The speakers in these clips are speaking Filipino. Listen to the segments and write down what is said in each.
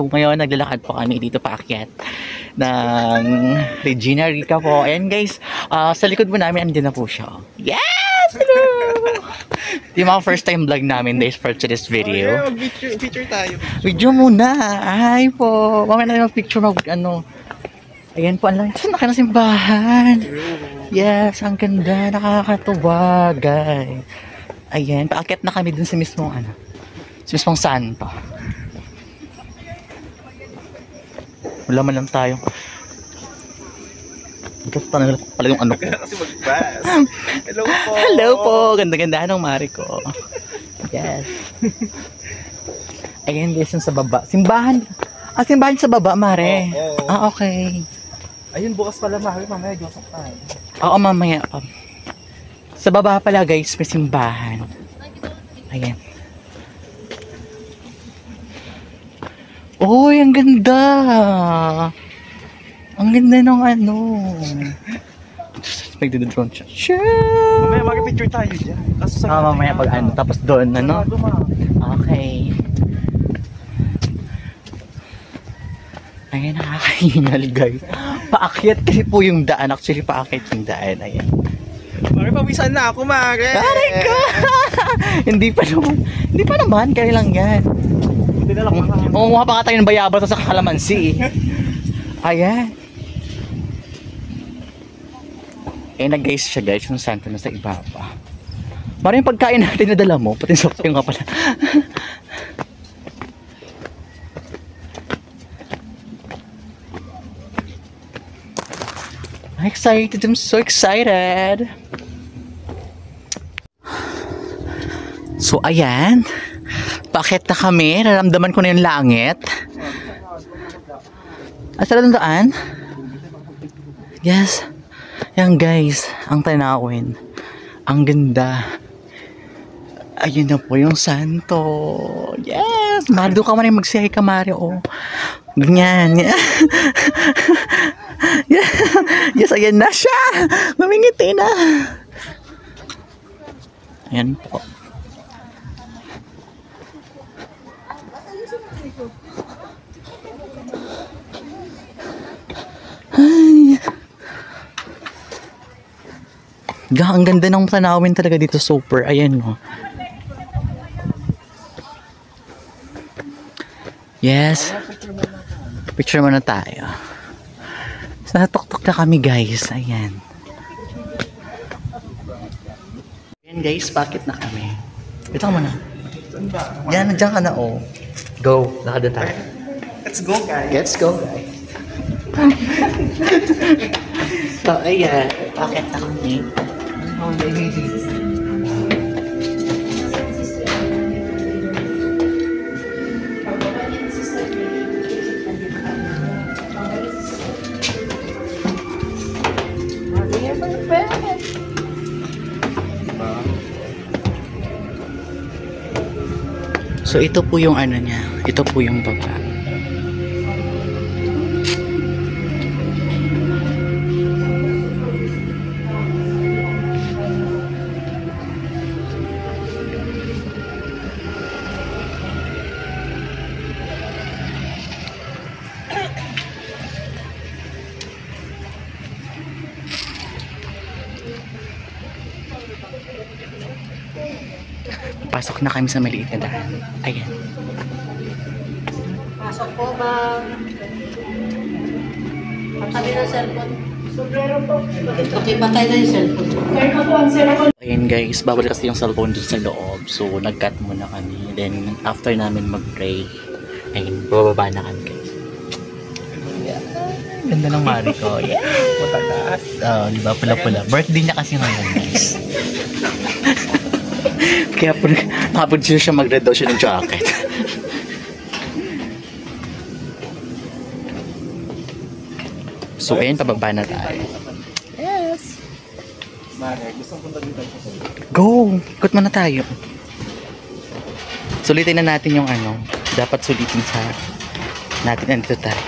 So ngayon naglalakad po kami dito paakyat ng Regina Rica po. Ayan guys, sa likod mo namin andyan na po siya. Yes! Hello! Yung mga first time vlog namin guys for today's video. Picture tayo. Video muna. Ay po. Mamaya na yung picture Ayan po, ang lang. Saan ka na simbahan? Yes, ang ganda. Nakakatuwa, guys. Ayan, paakyat na kami dun sa mismong sa mismong santo. Wala man lang tayo. Ito pala yung ano ko. Kasi mag-bus. Hello po. Hello po. Ganda-ganda ng mari ko. Yes. Ayan guys, yung sa baba. Simbahan. Simbahan sa baba, mare. Oo. Okay. Ayun, bukas pala mamaya Joseph tayo. Oo, mamaya pa. Sa baba pala guys, may simbahan. Ayan. Uy, ang ganda. Ang ganda ng Magdodrone siya. Mamaya mag-picture tayo dyan. Mamaya pag tapos doon, Okay. Ayan, nakakahingal guys. Paakyat kasi po yung daan. Actually, paakyat yung daan. Ayan. Mare, pawisan na ako, Mare. Aray ka! Hindi pa naman. Kaya lang yan. Hindi na lang Umuha pa nga tayo ng bayabas sa kalamansi. Ayan. Ayan na guys siya guys. Yung santo na sa ibaba. Mara yung pagkain natin na dala mo. Pati sa yung nga pala. Excited. I'm so excited. So, ayan. Bakit na kami? Naramdaman ko na yung langit. Asa na daan? Yes. Yan guys. Ang tanawin. Ang ganda. Ayun na po yung santo. Yes. Mari, doon ka man yung magsihay ka, Mari. Oh. Ganyan. Yes, ayan na siya. Mamingiti na. Ayan po. Ay. Ang ganda ng tanawin talaga dito, super. Ayan mo. Yes. Picture muna tayo. Natuktok na kami guys. Ayan. Ayan guys, bakit na kami? Ito ka muna. Yan, nandiyan ka na oh. Go, lakad na tayo. Let's go, guys. Let's go guys. So ayan, bakit na kami? Oh, baby. So ito po yung niya. Ito po yung baba. Pasok na kami sa maliit na daan. Ayan. Pasok po ba? Patabi ng cellphone. Okay, patay na yung cellphone. Ayan guys, bawal kasi yung cellphone dun sa loob. So, nag-cut muna kami. Then, after namin mag-pray, ayun, bababa na kami guys. Yeah. Ganda ng mari ko. Yeah. Matagas. Diba? Pula-pula. Birthday niya kasi ngayon guys. Kaya po, nakapod siya mag-red daw siya ng jacket. So, ayun, pababa na tayo. Yes! Mare, gusto punta dito. Go! Ikot muna tayo. Sulitin na natin yung dapat sulitin sa natin. Andito tayo.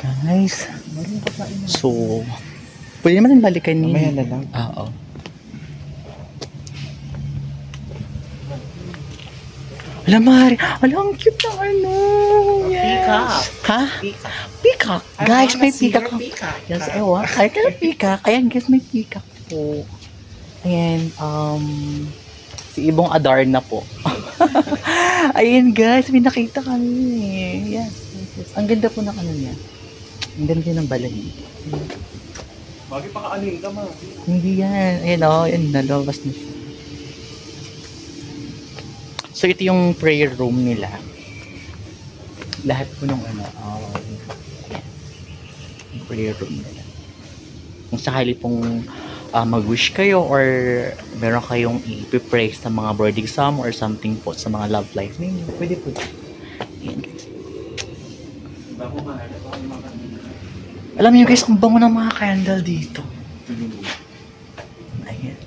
Guys. So, pwede naman balikan niya. Mamaya na lang. Oo. Wala, Mari. Wala, ang cute ng ano. Yes. Peacock. Ha? Peacock. Peacock. I Guys, wanna may see peacock. your peacock. Yes, ewan. Ay, kaya peacock. Ayan, guys, may peacock po. Ayan, si Ibong Adarna po. Ayan, guys, may nakita kami. Yes, yes, yes. Ang ganda po ng ano niya. Ang ganda ng balay. Bagay pa ka ano yung gama. Hindi yan. Ayan, ayan, nalabas na siya. So, ito yung prayer room nila. Lahat po ng ano, yan. Yung prayer room nila. Kung sakali pong mag-wish kayo or meron kayong i-pray sa mga bird exam or something po sa mga love life ninyo, pwede po. Ayan, guys. Alam niyo guys, ang bango ng mga candle dito. Ayan.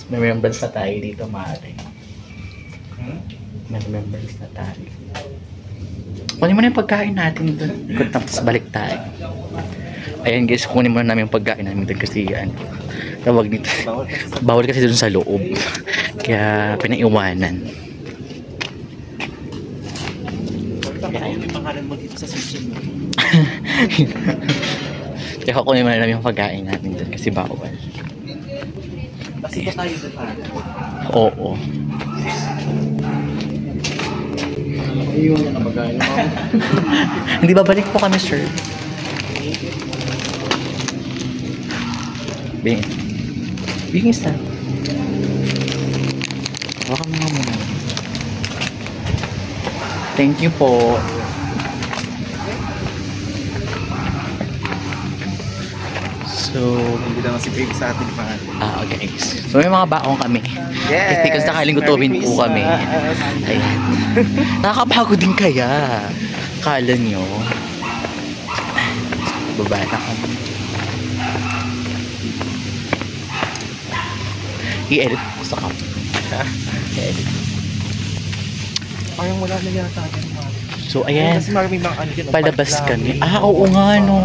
May remembrance na tayo dito, Mare. May remembrance na tayo. Kunin mo na yung pagkain natin doon. Ikot tapos balik tayo. Ayan guys, kunin mo na namin yung pagkain namin doon kasi tawag nito. Bawal kasi doon sa loob. Kaya pinaiwanan. Kaya yung pangalan mo dito sa section mo. Kaya kunin mo na namin yung pagkain namin doon kasi bawal. Kasi ba tayo doon para? Oo. Iiwan niya na magaling ako. Hindi babalik po kami, sir. Bingis na. Baka mga muna. Thank you po. So, Hindi naman si Craig sa ating pangalan. okay. So, may mga baong kami. Kasi kung sakaling gutumin po kami. Ayan. Nakakapagod din kaya. Kala nyo. Baba na kami. I-edit ko sa kami. I-edit. Parang wala na yata din. So, ayan. Kasi marami mga ano dyan. Palabas kami. Oo nga, no.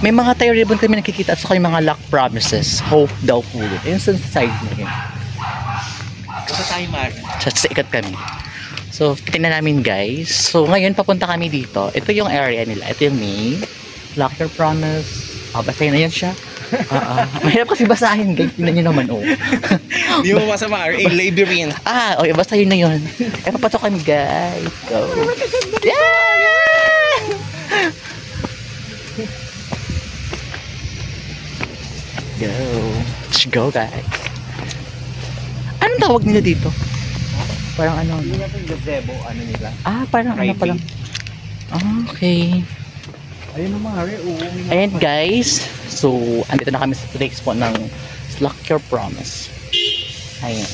May mga tayo ribbon kami nakikita at saka yung mga luck promises. Hope daw po yun. Ayun sa side na yun. Basta tayo Mar. Sa ikat kami. So, tingnan namin guys. So, ngayon papunta kami dito. Ito yung area nila. Ito yung name. Lock your promise. Basahin na yan siya. Mahirap kasi basahin guys. Tingnan nyo naman, Hindi mo masama. Labyrinth. Okay, basahin na yun. Papasok kami guys. Go. Yeah! Go. Let's go guys. Anong tawag nila dito? Parang ano? Hindi natin gazebo. Ano nila? Parang ano pa lang. Okay. Ayun naman, Harry. Ayan guys. So, andito na kami sa place po ng Lock Your Promise. Ayan.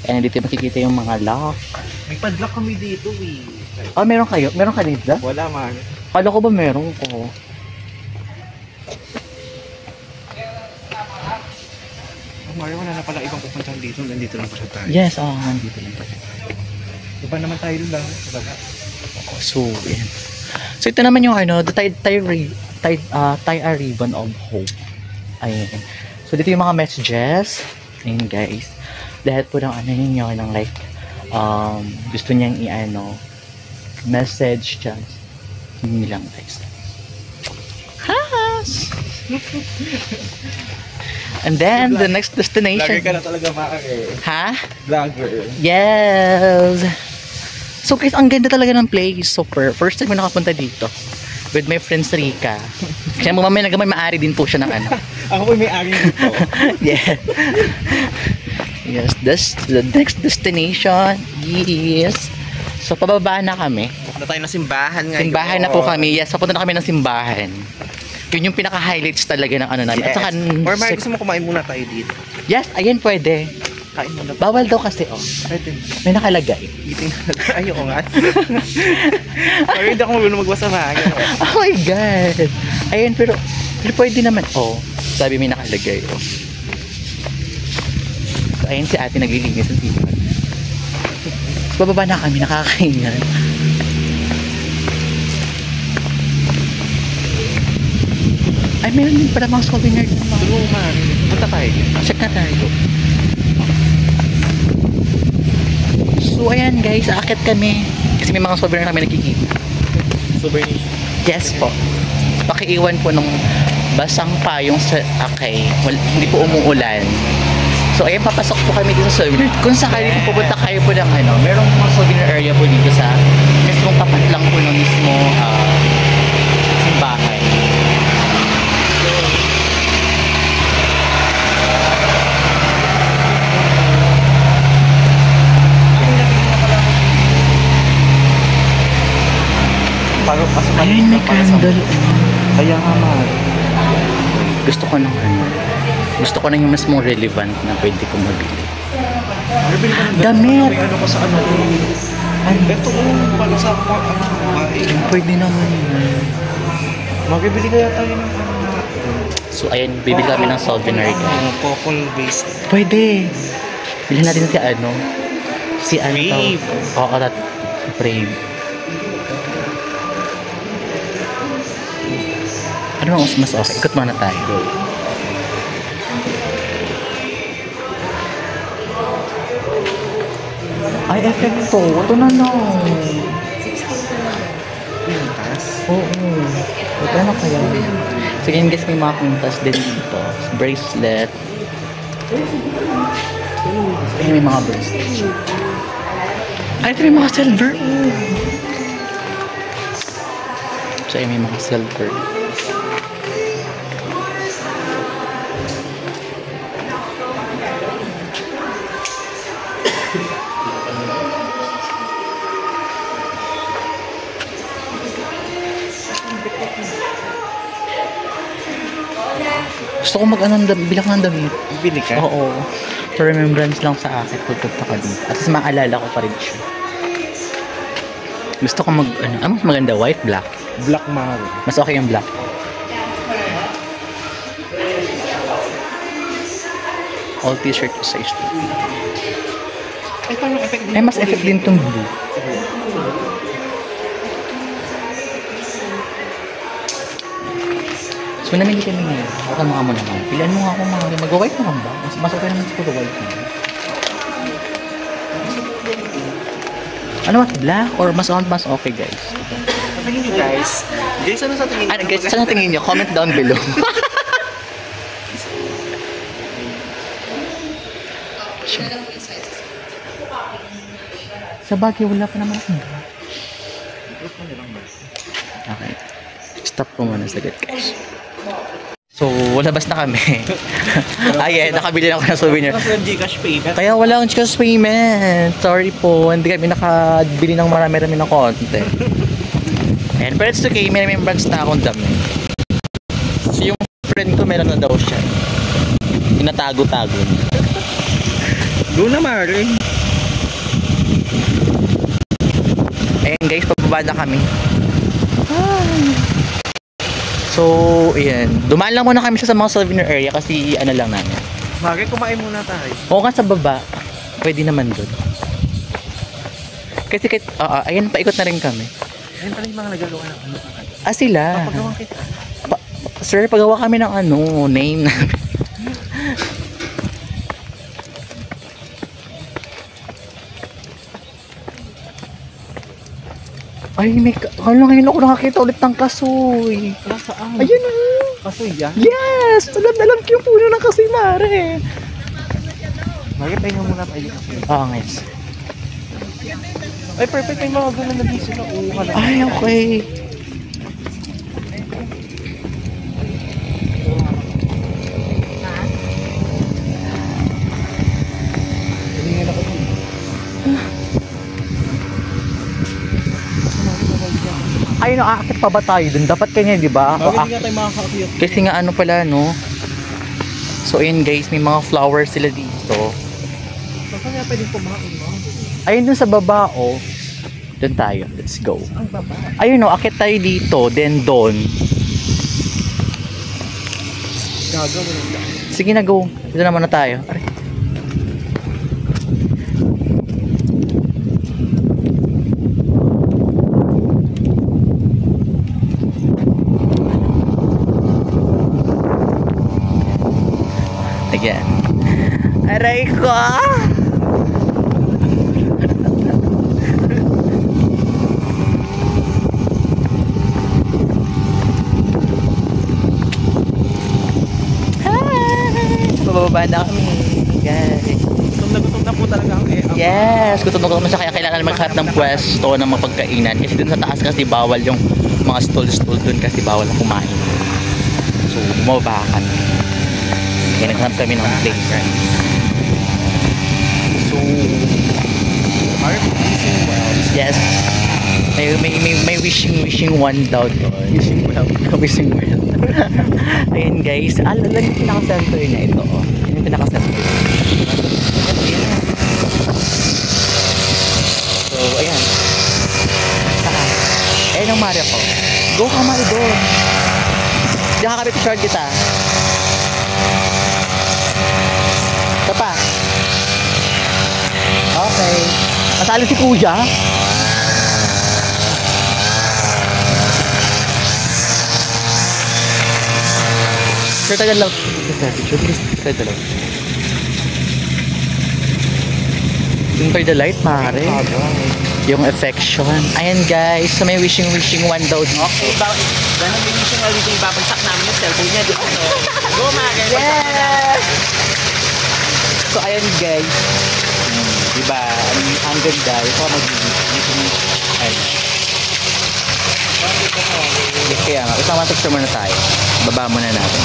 And dito makikita yung mga lock. May padlock kami dito, eh. Meron kayo? Meron ka dito? Wala, Mar. Kala ko ba meron ko? Mario, wala na pala ibang pupuntahan dito. Nandito lang pala tayo. Yes, nandito lang pala. Diba naman tayo lang? Diba? So, yan. So, ito naman yung the tie a ribbon of hope. Ayan. So, dito yung mga messages. Ayan, guys. Lahat po ng ninyo, ng like, gusto niyang message dyan. Hindi lang, guys. Has! And then, the next destination. Vlogger ka na talaga, Mar. Ha? Vlogger. Yes! So guys, ang ganda talaga ng place. Super. First time ko nakapunta dito. With my friends Rika. Kasi mamaya maari din po siya ng ano. Ako po may ari dito. Yeah. Yes, the next destination is... So, pababa na kami. Punta tayo ng simbahan ngayon. Simbahan na po kami. Yes, papunta na kami ng simbahan. Yun yung pinaka-highlights talaga ng ano namin. Yes. At saka, Or Mar, gusto mo kumain muna tayo dito? yes, ayan pwede. Kain muna. Bawal daw kasi, Pwede. may nakalagay. Eating na. Ayoko nga. Or hindi ako marunong magbasa mga. Oh my God! Ayun, pero pwede naman. Sabi may nakalagay. So, ayun si ate naglilinis ng simbahan. So, bababa na kami, nakakaingan. Ay, meron din pala mga souvenir. Tulungan. Punta tayo. Check na tayo. So ayan guys, aakit kami. Kasi may mga souvenir kami nakikita. Souvenir. Yes po. Pakiiwan po nung basang payong sa... Okay. Hindi po umuulan. So ayan, papasok po kami dito sa souvenir. Kung sakali po pupunta kayo po ng ano, merong mga souvenir area po dito sa mismong tapat lang po ng mismo simbahan. Para pasok Ayun, may candle. Kaya nga mahal. Gusto ko ng ano. Gusto ko na yung mas more relevant na pwede kong mabili. Bibili ka ng Damit. May ano ko sa ano. Ito para sa bahay. Pwede naman yun. Magbibili kaya tayo ng So ayun, bibili kami ng souvenir. couple based. Pwede. Bilhin natin si ano. Si ano Brave. Oo, Brave. Ano ang mas okay? Ikot muna tayo. Ay, efekto. Ito na no. Pintas. Oo. Ito na kaya. So yun guys, may mga kuntas din dito. Bracelet. Ayun, may mga bracelet. Ay, ito may mga silver. So ayun, may mga silver. Gusto ko bilang ng damit. Bibili ka? Oo. For remembrance lang sa akin, pupunta ka dito. At least maalala ko pa rin siya. Gusto ko mas maganda, white, black. Black mahal. Mas okay yung black. All t-shirt is size 2. Ay, paano effect din? Ay, mas effect din tong blue. So, namili kami ngayon. Baka mga mo naman. Pilihan mo nga ako mga mag-white naman ba? Mas okay naman siguro white na. Ano ba? Black? Or mas okay guys? Sa tingin nyo guys? Guys, ano sa tingin nyo? Ano guys, saan tingin nyo? Comment down below. Sa bagay, wala pa naman ako. Okay. Stop ko muna sagad guys. So, labas na kami. Ayan, nakabili na ako ng souvenir. Kasi yung Gcash payment. Kaya wala akong Gcash payment. Sorry po, hindi kami nakabili ng marami-rami ng konti. Ayan, pero it's okay. May remembrance na akong dami. So, yung friend ko meron na daw siya. Tinatago-tago. Doon na Mari. Ayan guys, pababa na kami. So, ayan. Dumaan lang muna kami sa mga souvenir area kasi ano lang namin. Mari, kumain muna tayo. Oo nga sa baba. Pwede naman doon. Kasi kahit, ayan, paikot na rin kami. Ayun pala yung mga nagagawa ng ano. Sila. Papagawang kita. Sir, pagawa kami ng name namin. Ay, ngayon ako nakakita ulit ng kasoy. Nasaan? Ayun na. Kasoy yan? Yes! Alam ko yung puno ng kasoy, mare. Mari, pahinga muna tayo kasi. Oo, guys. Ay, perfect. May mga gano'n na diesel na uha na. Ay, okay. Ay, aakit pa ba tayo dun? Dapat kanya, di ba? Mari, hindi nga tayo makakakiyot. Kasi nga ano pala, no? So, ayun guys, may mga flowers sila dito. Saan kaya pwedeng kumain mo? Ayun dun sa baba, oh. Doon tayo. Let's go. Ang baba. Ayun, no? Akit tayo dito. Then, doon. Gagawin mo lang. Sige na, go. Dito naman na tayo. Aray. Again. Aray ko! bababa na kami. Guys. Gutom na po talaga ang Yes, gutom na naman siya kaya kailangan maghanap ng pwesto ng mapagkainan. Kasi dun sa taas kasi bawal yung mga stall dun kasi bawal na kumain. So, bumaba kami. Kaya naghanap kami ng place. So, yes. May wishing one daw doon. Wishing well. Ayun guys, alam yung pinaka-center niya ito. Yung pinaka-center. So, ayan. Saka, ayun ang Mario ko. Go ka Mario doon. Diyan ka short kita. Ito pa. Okay. Masalo si Kuya. Sir, tagal lang. Sir, tagal lang. Enter the light, pare. Yung affection. Ayan guys, so may wishing one daw dito. Okay, ganun din wishing babagsak namin yung cellphone niya dito. Go, Mare! Yes! So ayan guys. Diba? Ang ganda. Ito ka mag-wishing. Ayan. Kaya nga, isang picture muna tayo. Baba muna natin.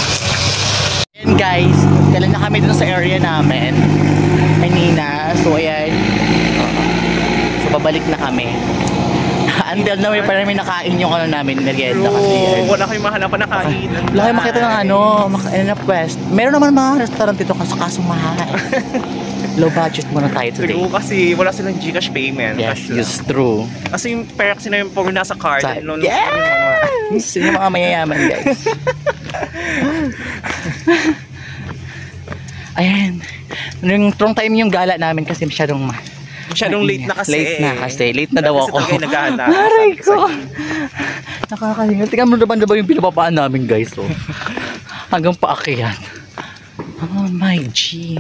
Ayan guys, kailan na kami dun sa area namin. Kanina. So ayan. So babalik na kami. Until na may parang may nakain yung ano namin, merienda kasi. Wala kayong mahalapan na kain. Wala kayong makita ng ano na quest. Meron naman mga restaurant dito kaso mahal. Low budget muna tayo today. True, kasi wala silang Gcash payment. Yes, it's true. Kasi yung pera kasi na yung pag nasa card. Yes! Yung mga mayayaman guys. Ayan. Yung wrong time yung gala namin kasi masyadong late na kasi. Late na daw ako. Kasi talaga naghahanap. Aray ko. Nakakahingal. Tingnan mo naman yung pinapapaan namin guys. Oh. Hanggang paakyat. Oh my G.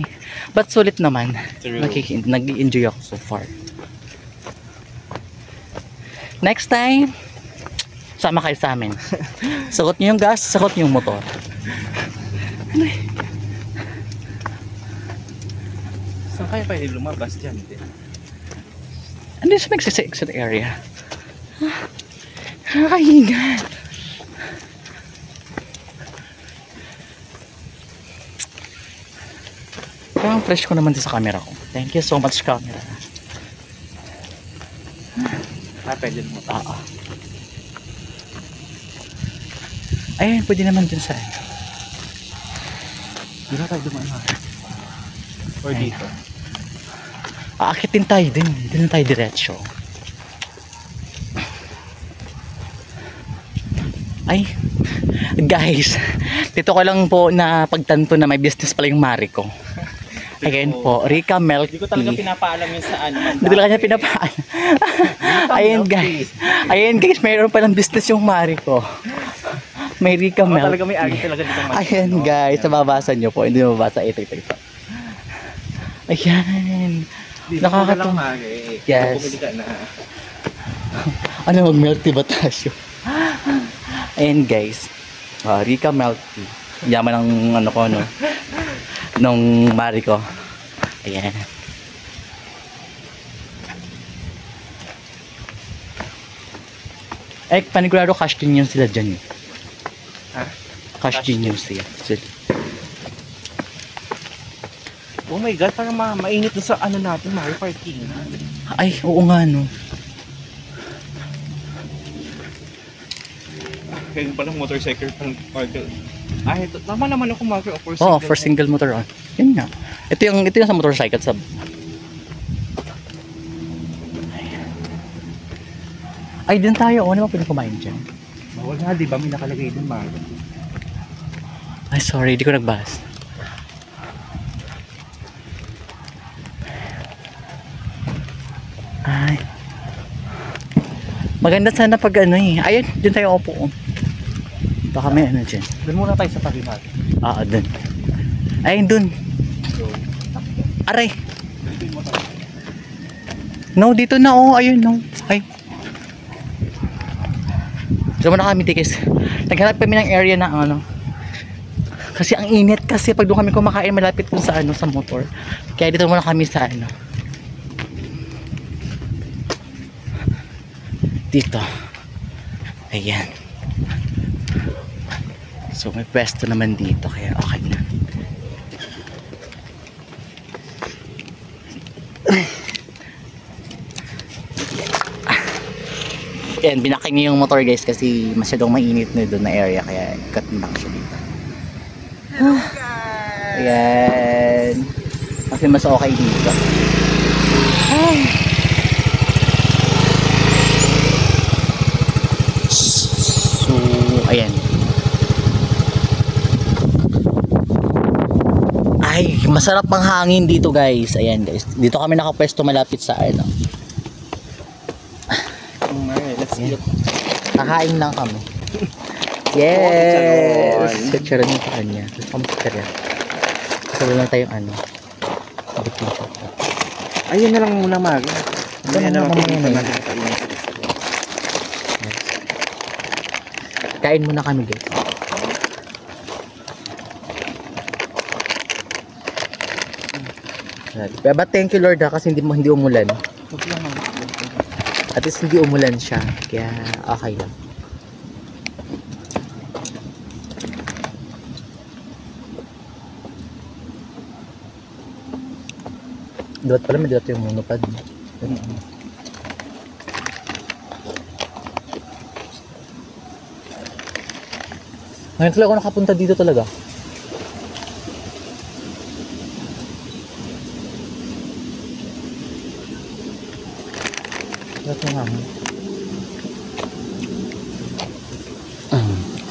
But sulit naman. Nag-i-enjoy ako so far. Next time, sama kayo sa amin. Sagot niyo yung gas, sagot niyo yung motor. Saan kaya pwede lumabas dyan? Ano yung sa exit area? Nakakahinga. Parang fresh ko naman din sa camera ko. Thank you so much camera. Pwede mo. Ayun, pwede naman dun sa Hindi na tayo dumaan na. Or dito. aakitin tayo din. Hindi na tayo diretso. Ay, guys, dito ko lang po na pagtanto na may business pala yung Mari ko. Again po, Rica Milk Hindi ko talaga Tea. pinapaalam yun saan. Hindi ko lang kanya pinapaan. Ayan guys, mayroon palang business yung Mari ko. May Rica Milk Talaga may agi Tea. talaga dito. Ayan guys, nababasa nyo po. Hindi mababasa. Ito. Ayan. Nakakatawa. Yes. Pumili ka na. Ano, mag-milk tea ba tayo? Ayan guys, Rica Milk Tea. Yaman ng ano ko, no? Nung Mari ko. Ayan. Panigurado cash din yun sila dyan. Ha? Cash din yun sila. Oh my god, parang mainit na sa ano natin, Mario Parking. Ay, oo nga, no? Kaya palang motorcycle pang Marco. Ito. Tama naman ako Marco for Oo, for single motor on. Yun nga. Ito yung sa motorcycle sa... Ay, dun tayo. Ano ba pwede kumain dyan? Bawal nga, di ba? May nakalagay dun, Marco. Ay, sorry. Di ko nagbahas. Ay. Maganda sana pag ano eh. Ayun, dun tayo upo. Baka may ano dyan. Doon muna tayo sa tabi natin. Dun. Ayun, dun. Aray. No, dito na oh. Ayun, no. Ay. Gusto mo na kami tikis. Naghanap kami ng area na ano. Kasi ang init kasi pag doon kami kumakain malapit dun sa ano sa motor. Kaya dito muna kami sa ano. Dito. Ayan. So may pwesto naman dito kaya okay na. Ayan, binaking niya yung motor guys kasi masyadong mainit na doon na area kaya cut na siya dito. Ayan. Kasi mas okay dito. Ay. So, ayan. Ay, masarap ang hangin dito guys. Ayan guys. Dito kami nakapwesto malapit sa ano. Let's eat. Kakain lang kami. Yes! Chicharon yung sa kanya. Gusto kong chicharon. Gusto lang tayong ano. Bitin siya. Ayun na lang muna, Mag. Ayun na lang muna. muna natin kainin. Kain muna kami guys. But thank you Lord ha, kasi hindi umulan. At least hindi umulan siya. Kaya okay lang. Dapat pala may dapat yung monopod. Ngayon talaga ako nakapunta dito talaga.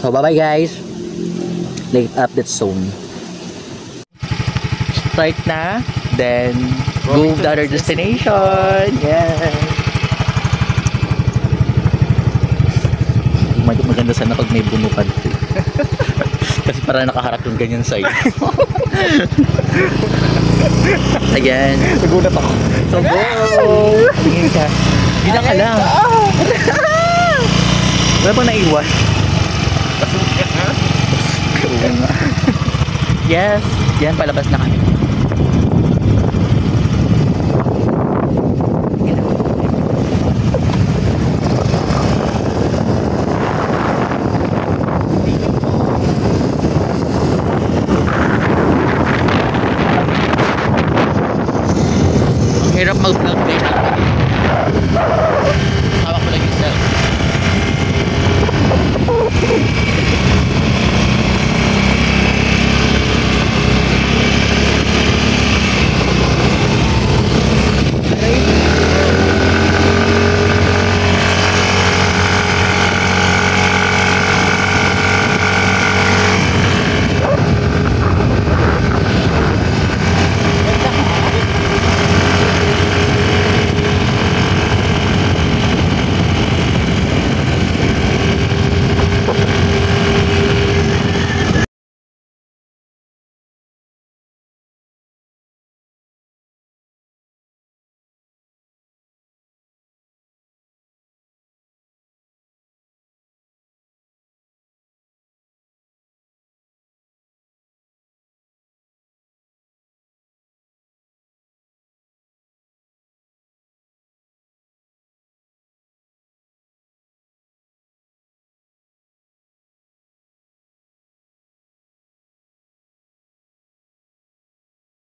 So bye bye guys. Late update soon. Start na, then go to the other destination. Yeah. Maganda sana pag may bumupad. Kasi para nakaharap yung ganyan sa'yo. Ayan. Nagulat ako. So go! Tingin ka. Gina ka lang. Wala bang naiwan? Yes. Yan, palabas na kami. Ang hirap mag-vlog guys.